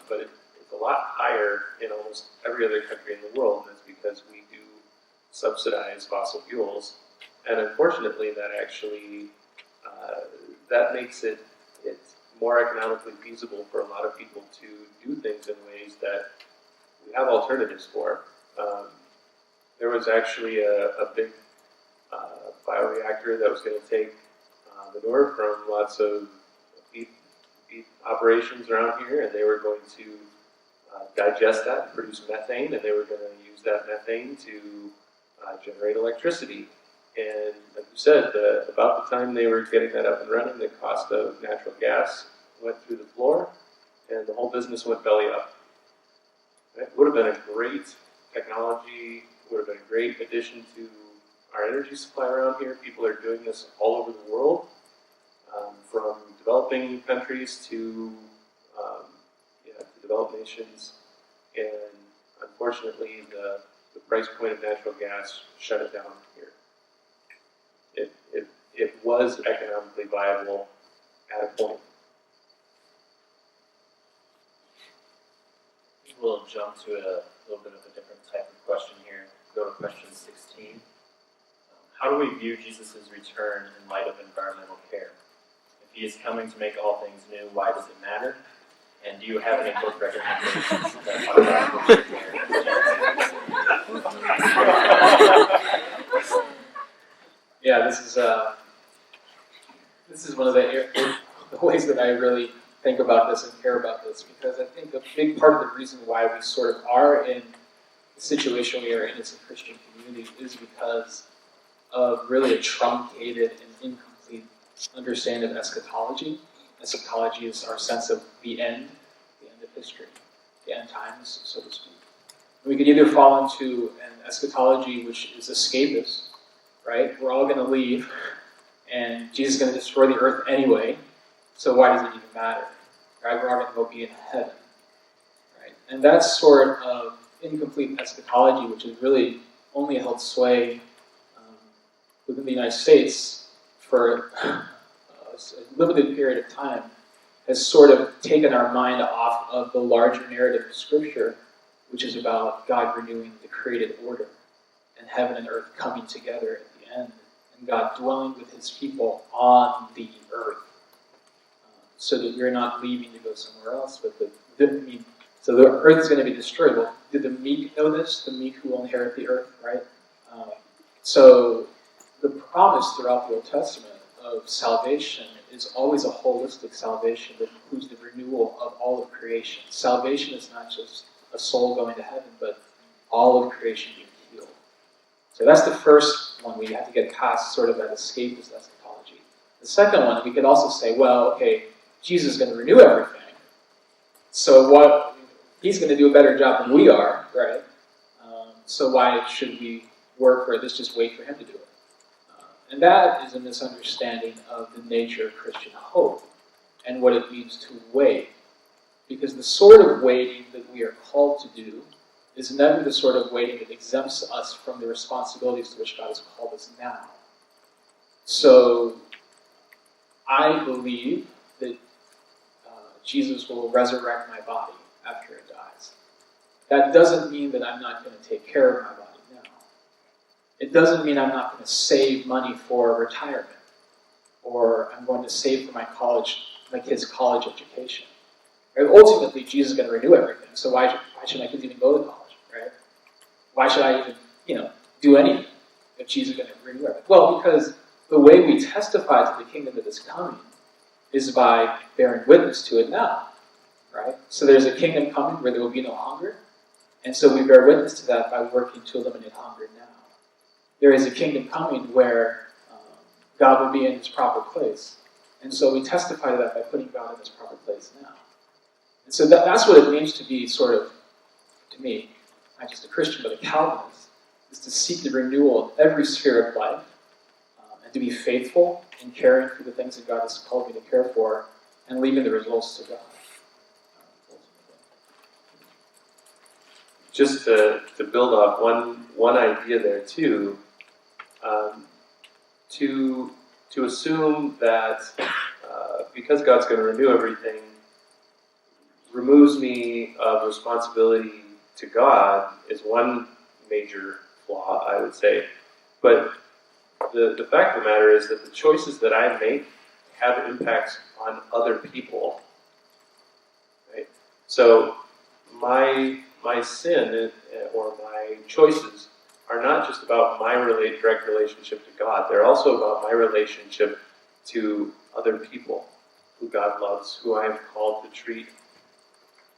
C: but it's a lot higher in almost every other country in the world, and it's because we do subsidize fossil fuels. And unfortunately, that actually, that makes it's more economically feasible for a lot of people to do things in ways that we have alternatives for. There was actually a big bioreactor that was going to take manure from lots of beef operations around here, and they were going to digest that and produce methane, and they were going to use that methane to generate electricity. And like you said, about the time they were getting that up and running, the cost of natural gas went through the floor, and the whole business went belly up. It would have been a great technology, would have been a great addition to our energy supply around here. People are doing this all over the world, from developing countries to developed nations. And unfortunately, the price point of natural gas shut it down here. It was economically viable at a point.
B: We'll jump to a little bit of a different type of question here. Go to question 16. How do we view Jesus' return in light of environmental care? If he is coming to make all things new, why does it matter? And do you have any book recommendations that
D: Yeah, this is one of the ways that I really think about this and care about this, because I think a big part of the reason why we sort of are in the situation we are in as a Christian community is because of really a truncated and incomplete understanding of eschatology. Eschatology is our sense of the end of history, the end times, so to speak. And we could either fall into an eschatology which is escapist, right? We're all going to leave, and Jesus is going to destroy the earth anyway, so why does it even matter? Right? We're all going to go be in heaven, right? And that's sort of incomplete eschatology, which has really only held sway within the United States for a limited period of time, has sort of taken our mind off of the larger narrative of Scripture, which is about God renewing the created order and heaven and earth coming together at the end, and God dwelling with his people on the earth, so that we're not leaving to go somewhere else. But so the earth is going to be destroyed. Well, did the meek know this? The meek who will inherit the earth, right? So the promise throughout the Old Testament of salvation is always a holistic salvation that includes the renewal of all of creation. Salvation is not just a soul going to heaven, but all of creation being healed. So that's the first one we have to get past, sort of that escapist eschatology. The second one, we could also say, well, okay, Jesus is going to renew everything. So what? He's going to do a better job than we are, right? So why should we work for this? Just wait for him to do it. And that is a misunderstanding of the nature of Christian hope and what it means to wait. Because the sort of waiting that we are called to do is never the sort of waiting that exempts us from the responsibilities to which God has called us now. So I believe that Jesus will resurrect my body after it dies. That doesn't mean that I'm not going to take care of my body now. It doesn't mean I'm not going to save money for retirement, or I'm going to save for my kids' college education. Right? Ultimately, Jesus is going to renew everything. So why should my kids even go to college, right? Why should I even, do anything if Jesus is going to renew everything? Well, because the way we testify to the kingdom that is coming is by bearing witness to it now, right? So there's a kingdom coming where there will be no hunger, and so we bear witness to that by working to eliminate hunger now. There is a kingdom coming where God will be in his proper place, and so we testify to that by putting God in his proper place now. And so that's what it means to be sort of, to me, not just a Christian, but a Calvinist, is to seek the renewal of every sphere of life, and to be faithful in caring for the things that God has called me to care for, and leaving the results to God.
C: Just to build off one idea there too, to assume that because God's going to renew everything, removes me of responsibility to God is one major flaw, I would say. But the fact of the matter is that the choices that I make have impacts on other people. Right? So my sin or my choices are not just about my direct relationship to God. They're also about my relationship to other people who God loves, who I am called to treat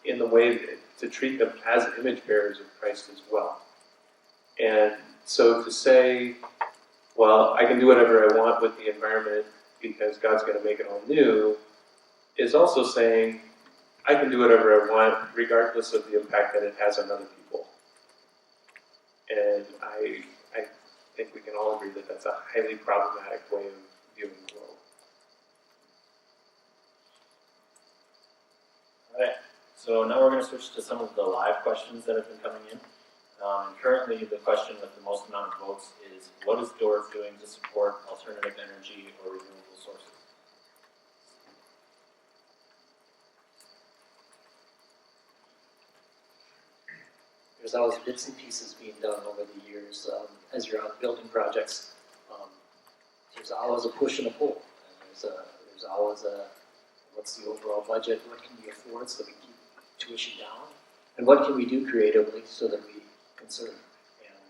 C: in the way to treat them as image bearers of Christ as well. And so to say, well, I can do whatever I want with the environment because God's going to make it all new, is also saying I can do whatever I want regardless of the impact that it has on other people. And I think we can all agree that that's a highly problematic way of viewing the world.
B: All right. So now we're going to switch to some of the live questions that have been coming in. Currently, the question with the most amount of votes is, what is DORF doing to support alternative energy or renewable sources?
F: There's always bits and pieces being done over the years. As you're out building projects, there's always a push and a pull. And there's always a, what's the overall budget? What can we afford so that we keep tuition down? And what can we do creatively so that we conserve?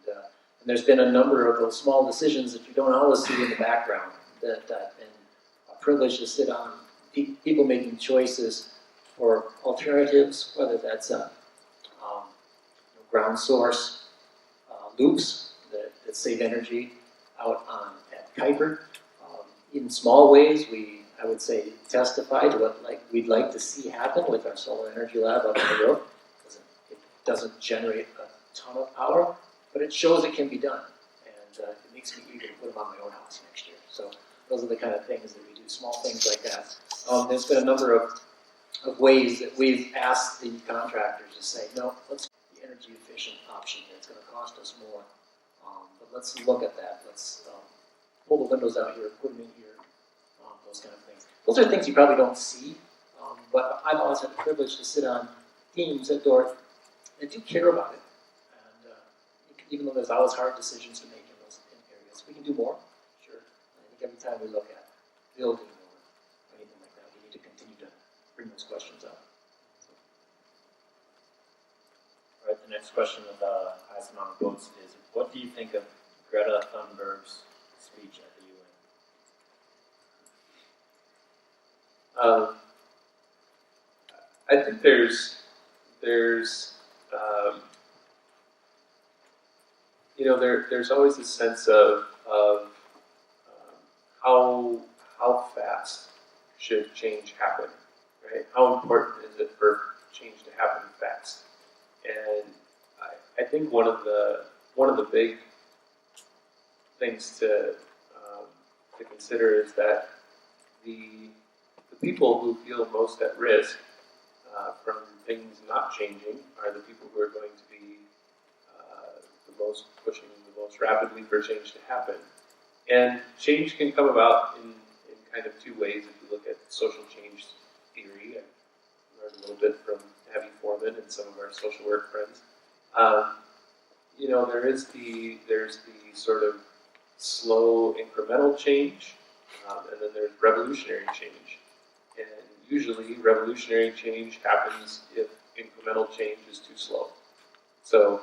F: And there's been a number of those small decisions that you don't always see in the background that have been a privilege to sit on. People making choices for alternatives, whether that's ground source loops that save energy out at Kuiper. In small ways, I would say, testify to what we'd like to see happen with our solar energy lab up on the roof. It doesn't generate a ton of power, but it shows it can be done, and it makes me eager to put them on my own house next year. So those are the kind of things that we do, small things like that. There's been a number of ways that we've asked the contractors to say, no, let's the energy energy efficient option here. It's going to cost us more. But let's look at that. Let's pull the windows out here, put them in here, those kind of things. Those are things you probably don't see, but I've always had the privilege to sit on teams at Dordt that do care about it. And even though there's always hard decisions to make in those areas, we can do more. Sure. I think every time we look at building or anything like that, we need to continue to bring those questions up.
B: All right, the next question with the highest amount of votes is, what do you think of Greta Thunberg's speech at the UN?
C: I think there's there's always a sense of how fast should change happen, right? How important is it for change to happen fast? And I think one of the big things to consider is that the people who feel most at risk from things not changing are the people who are going to be the most pushing the most rapidly for change to happen. And change can come about in kind of two ways. If you look at social change theory, I learned a little bit from Abby Foreman and some of our social work friends. There's the sort of slow incremental change, and then there's revolutionary change. And usually revolutionary change happens if incremental change is too slow. So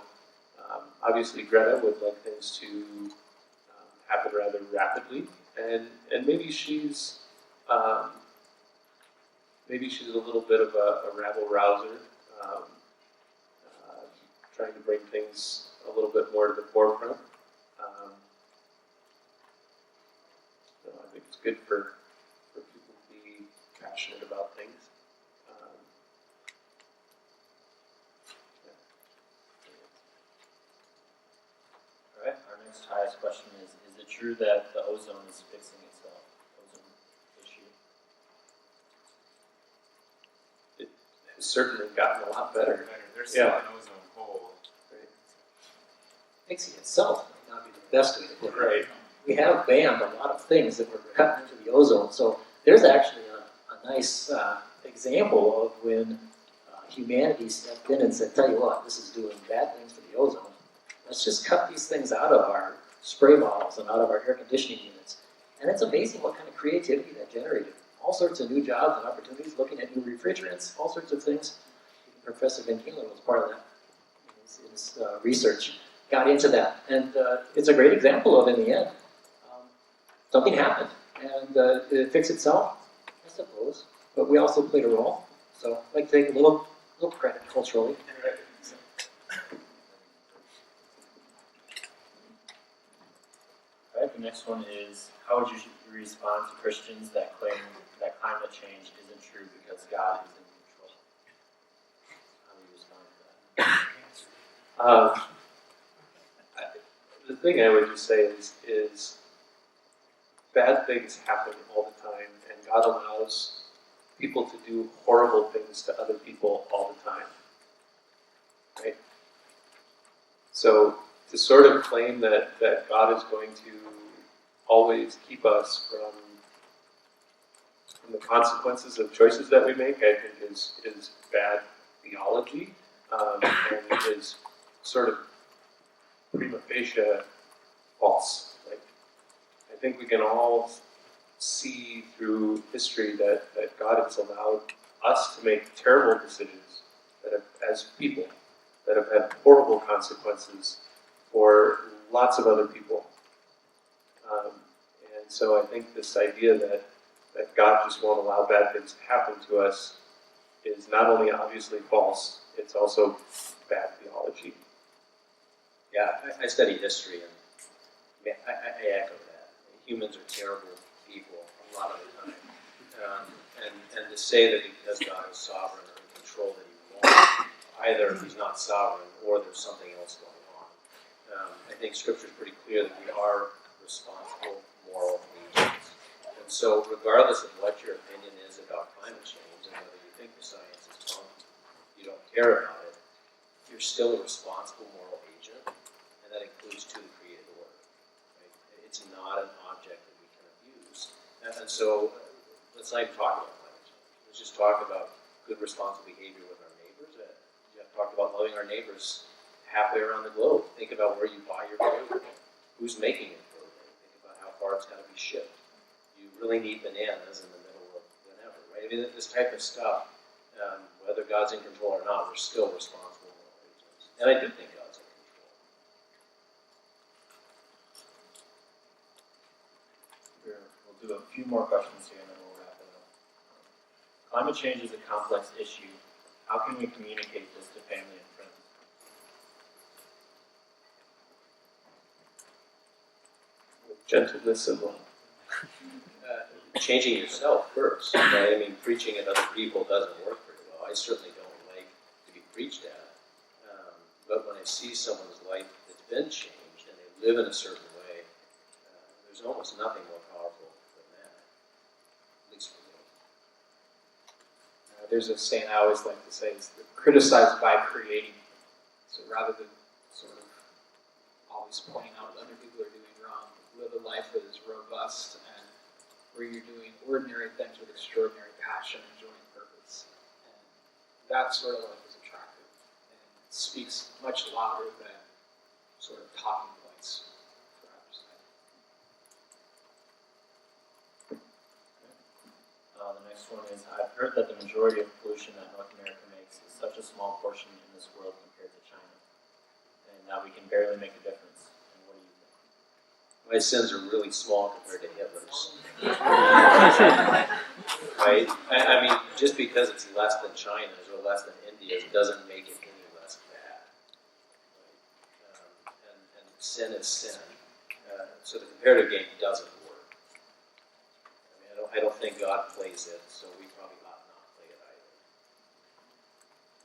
C: obviously Greta would like things to happen rather rapidly, and maybe she's a little bit of a rabble rouser, trying to bring things a little bit more to the forefront. So I think it's good for people to be passionate about things.
B: All right, our next highest question is it true that the ozone is fixing itself? Ozone issue?
C: It has certainly gotten a lot better.
E: There's
C: Yeah.
E: still an ozone hole.
F: Fixing itself might not be the best way to put it.
C: Right.
F: We have banned a lot of things that were cut into the ozone, so there's actually a nice example of when humanity stepped in and said, tell you what, this is doing bad things for the ozone. Let's just cut these things out of our spray bottles and out of our air conditioning units. And it's amazing what kind of creativity that generated. All sorts of new jobs and opportunities, looking at new refrigerants, all sorts of things. Professor Van Keeler was part of that in his research. Got into that. And it's a great example of, in the end, something happened. And it fixed itself, I suppose. But we also played a role. So I'd like to take a little credit culturally.
B: All right, the next one is, how would you respond to Christians that claim that climate change isn't true because God is in control? How do you respond to that?
C: The thing I would just say is bad things happen all the time, and God allows people to do horrible things to other people all the time. Right? So to sort of claim that God is going to always keep us from the consequences of choices that we make, I think is bad theology, and is sort of prima facie false. Like, I think we can all see through history that God has allowed us to make terrible decisions that have, as people, that have had horrible consequences for lots of other people. And so I think this idea that God just won't allow bad things to happen to us is not only obviously false, it's also bad theology.
H: Yeah, I study history, and I echo that. Humans are terrible people a lot of the time. And to say that because God is sovereign or in control that he won't, either he's not sovereign or there's something else going on. I think Scripture is pretty clear that we are responsible, moral agents. And so regardless of what your opinion is about climate change and whether you think the science is wrong, you don't care about it, you're still a responsible moral agent, and that includes to the created order. Right? It's not an object that we can abuse. And so, let's not even talk about climate change. Let's just talk about good, responsible behavior with our neighbors. Jeff talked about loving our neighbors halfway around the globe. Think about where you buy your food. Who's making it for you? Think about how far it's got to be shipped. You really need bananas in the middle of whenever, right? I mean, this type of stuff, whether God's in control or not, we're still responsible moral agents. And I do think God's in control.
B: We'll do a few more questions here and then we'll wrap it up. Climate change is a complex issue. How can we communicate this to family and friends?
C: With gentleness and love.
H: Changing yourself first, right? I mean, preaching at other people doesn't work very well. I certainly don't like to be preached at. But when I see someone's life that's been changed and they live in a certain way, there's almost nothing more powerful than that, at least for me.
D: There's a saying I always like to say, is criticize by creating. So rather than sort of always pointing out what other people are doing wrong, live a life that is robust and where you're doing ordinary things with extraordinary passion and joy and purpose. And that sort of life is attractive. And it speaks much louder than sort of talking points for others.
B: The next one is, I've heard that the majority of pollution that North America makes is such a small portion in this world compared to China, and that we can barely make a difference. And what do you think?
H: My sins are really small compared to Hitler's. Right? I mean, just because it's less than China's or less than India's doesn't make it any less bad. Right? And sin is sin. So the comparative game doesn't work. I mean, I don't think God plays it, so we probably ought not play it either.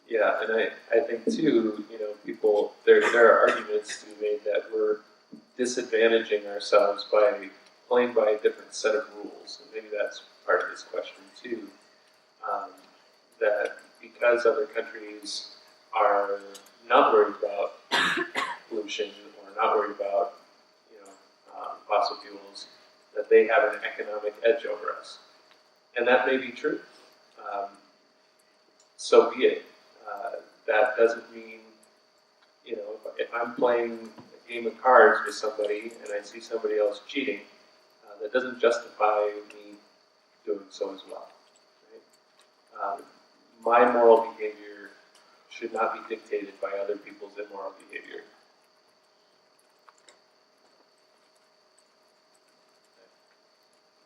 C: Yeah, and I think too, people, there are arguments to be made that we're disadvantaging ourselves by playing by a different set of rules, and maybe that's part of this question too. That because other countries are not worried about pollution or not worried about fossil fuels, that they have an economic edge over us, and that may be true. So be it. That doesn't mean, if I'm playing a game of cards with somebody and I see somebody else cheating, that doesn't justify me doing so as well. Right? My moral behavior should not be dictated by other people's immoral behavior.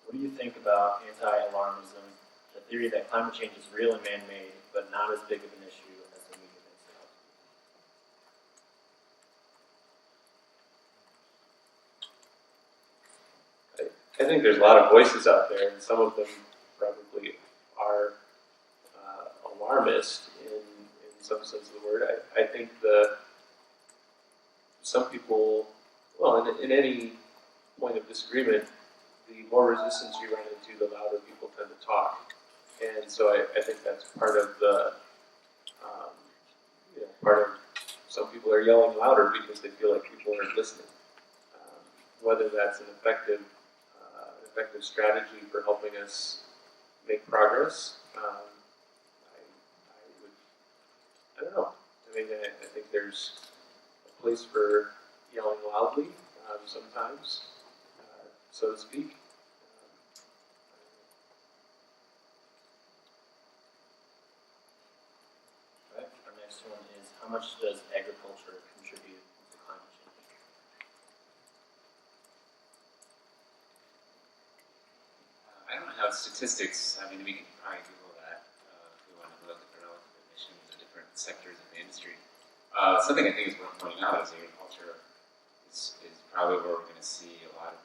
B: What do you think about anti-alarmism, the theory that climate change is real and man-made, but not as big of an issue as the media makes it out to be?
C: I think there's a lot of voices out there, and some of them probably are alarmist in some sense of the word. I think some people, well, in any point of disagreement, the more resistance you run into, the louder people tend to talk. And so I think that's part of some people are yelling louder because they feel like people aren't listening. Whether that's an effective strategy for helping us make progress, I don't know. I mean, I think there's a place for yelling loudly sometimes, so to speak.
B: Right. Our next one is, how much does agriculture contribute to climate change?
E: I don't have statistics. I mean, we can probably Google that if we want to look at the relative emissions of different sectors of the industry. Something I think is worth pointing out is agriculture is probably where we're going to see a lot of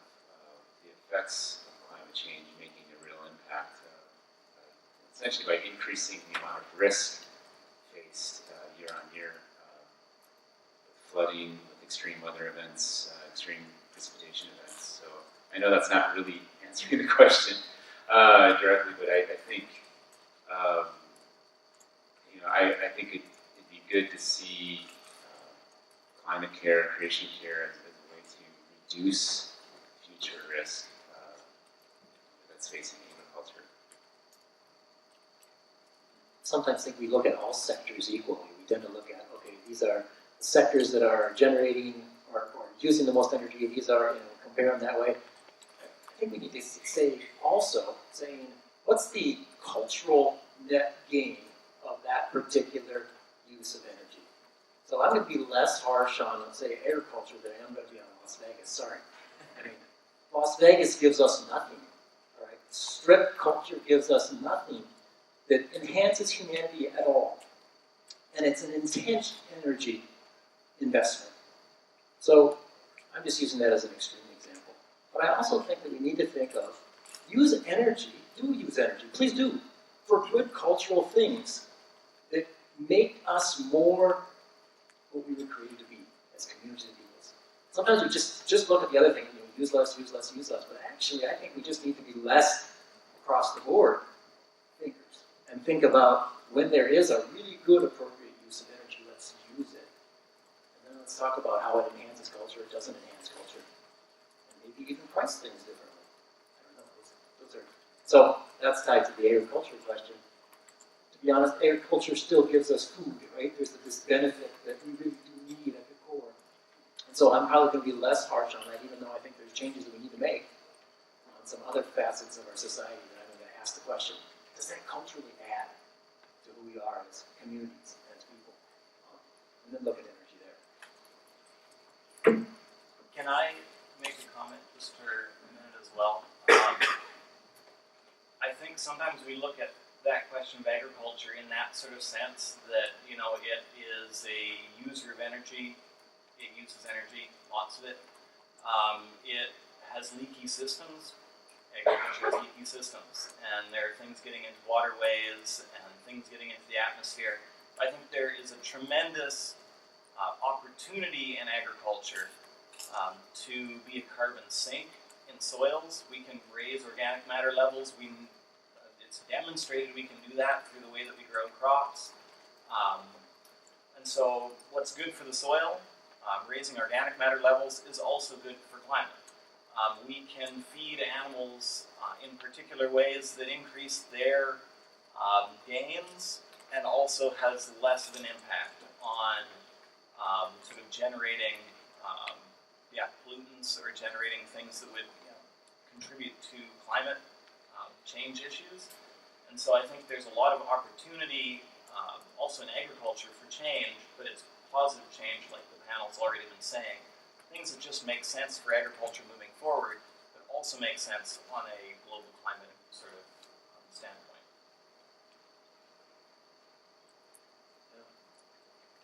E: the effects of climate change making a real impact, essentially by increasing the amount of risk faced year on year with flooding, with extreme weather events, extreme precipitation events. So I know that's not really answering the question directly, but I think I think it'd be good to see climate care, creation care as a way to reduce future risk that's facing agriculture.
F: Sometimes think we look at all sectors equally. We tend to look at, okay, these are the sectors that are generating or using the most energy. These are, compare them that way. I think we need to say also, saying, what's the cultural net gain of that particular use of energy? So I'm going to be less harsh on, let's say, agriculture than I am going to be on Las Vegas. Sorry. I mean, Las Vegas gives us nothing. All right? Strip culture gives us nothing that enhances humanity at all. And it's an intense energy investment. So I'm just using that as an extreme example. But I also think that we need to think of use energy, please do, for good cultural things that make us more what we were created to be as communities of peoples. Sometimes we just look at the other thing, use less, but actually I think we just need to be less across the board thinkers and think about when there is a really good appropriate use of energy, let's use it. And then let's talk about how it enhances culture, it doesn't enhance culture. And maybe even price things differently. I don't know. Those are, so that's tied to the agriculture question. To be honest, agriculture still gives us food, right? There's this benefit that we really do need at the core. And so I'm probably going to be less harsh on that, even though I think there's changes that we need to make on some other facets of our society that I'm going to ask the question, does that culturally add to who we are as communities, as people? And then look at energy there.
I: Can I make a comment just for a minute as well? I think sometimes we look at that question of agriculture in that sort of sense that, it is a user of energy, it uses energy, lots of it. It has leaky systems, agriculture has leaky systems, and there are things getting into waterways and things getting into the atmosphere. I think there is a tremendous opportunity in agriculture to be a carbon sink in soils. We can raise organic matter levels. It's demonstrated we can do that through the way that we grow crops. And so what's good for the soil, raising organic matter levels, is also good for climate. We can feed animals in particular ways that increase their gains and also has less of an impact on sort of generating pollutants or generating things that would contribute to climate change issues. And so I think there's a lot of opportunity also in agriculture for change, but it's positive change like the panel's already been saying. Things that just make sense for agriculture moving forward, but also make sense on a global climate sort of standpoint.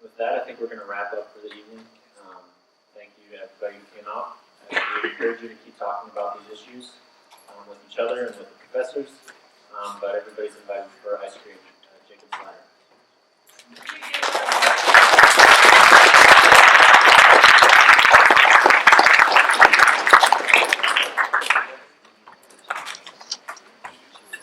B: With that, I think we're going to wrap up for the evening. Thank you to everybody who came out. I would encourage you to keep talking about these issues with each other and with the professors. But everybody's invited for ice cream at Jacob's Ladder.